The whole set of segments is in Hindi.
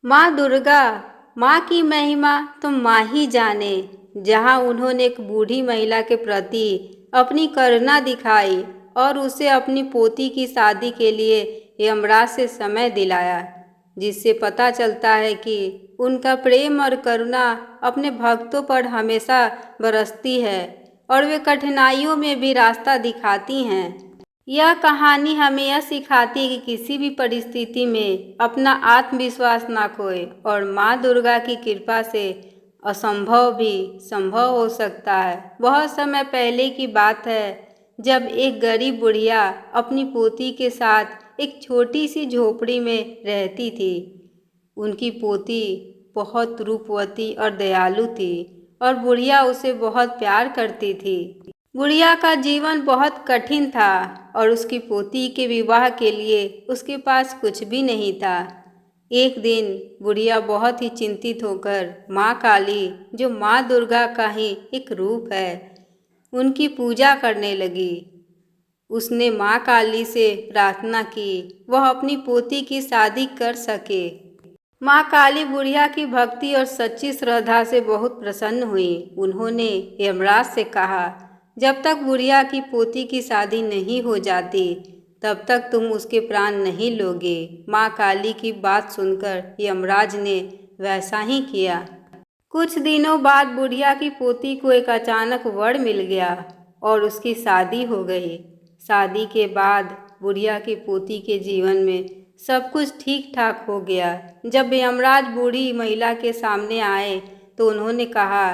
माँ दुर्गा, माँ की महिमा तो माँ ही जाने। जहाँ उन्होंने एक बूढ़ी महिला के प्रति अपनी करुणा दिखाई और उसे अपनी पोती की शादी के लिए यमराज से समय दिलाया, जिससे पता चलता है कि उनका प्रेम और करुणा अपने भक्तों पर हमेशा बरसती है और वे कठिनाइयों में भी रास्ता दिखाती हैं। यह कहानी हमें यह सिखाती है कि किसी भी परिस्थिति में अपना आत्मविश्वास ना खोए और माँ दुर्गा की कृपा से असंभव भी संभव हो सकता है। बहुत समय पहले की बात है, जब एक गरीब बुढ़िया अपनी पोती के साथ एक छोटी सी झोपड़ी में रहती थी। उनकी पोती बहुत रूपवती और दयालु थी और बुढ़िया उसे बहुत प्यार करती थी। बुढ़िया का जीवन बहुत कठिन था और उसकी पोती के विवाह के लिए उसके पास कुछ भी नहीं था। एक दिन बुढ़िया बहुत ही चिंतित होकर माँ काली, जो माँ दुर्गा का ही एक रूप है, उनकी पूजा करने लगी। उसने माँ काली से प्रार्थना की वह अपनी पोती की शादी कर सके। माँ काली बुढ़िया की भक्ति और सच्ची श्रद्धा से बहुत प्रसन्न हुई। उन्होंने यमराज से कहा, जब तक बुढ़िया की पोती की शादी नहीं हो जाती तब तक तुम उसके प्राण नहीं लोगे। माँ काली की बात सुनकर यमराज ने वैसा ही किया। कुछ दिनों बाद बुढ़िया की पोती को एक अचानक वर मिल गया और उसकी शादी हो गई। शादी के बाद बुढ़िया की पोती के जीवन में सब कुछ ठीक ठाक हो गया। जब यमराज बूढ़ी महिला के सामने आए तो उन्होंने कहा,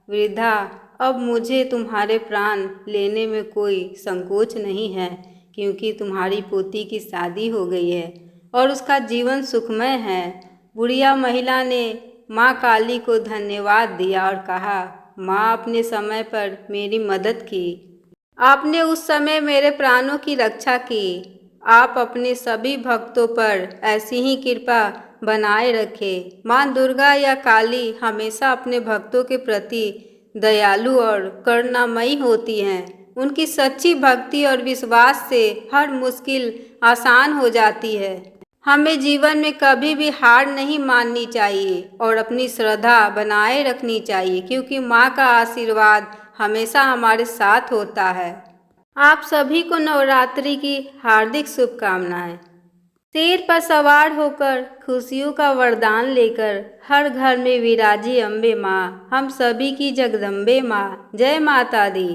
वृद्धा, अब मुझे तुम्हारे प्राण लेने में कोई संकोच नहीं है, क्योंकि तुम्हारी पोती की शादी हो गई है और उसका जीवन सुखमय है। बुढ़िया महिला ने माँ काली को धन्यवाद दिया और कहा, माँ, आपने समय पर मेरी मदद की। आपने उस समय मेरे प्राणों की रक्षा की। आप अपने सभी भक्तों पर ऐसी ही कृपा बनाए रखें। माँ दुर्गा या काली हमेशा अपने भक्तों के प्रति दयालु और करुणामयी होती हैं। उनकी सच्ची भक्ति और विश्वास से हर मुश्किल आसान हो जाती है। हमें जीवन में कभी भी हार नहीं माननी चाहिए और अपनी श्रद्धा बनाए रखनी चाहिए, क्योंकि माँ का आशीर्वाद हमेशा हमारे साथ होता है। आप सभी को नवरात्रि की हार्दिक शुभकामनाएं। शेर पर सवार होकर खुशियों का वरदान लेकर हर घर में विराजी अम्बे माँ, हम सभी की जगदम्बे माँ। जय माता दी।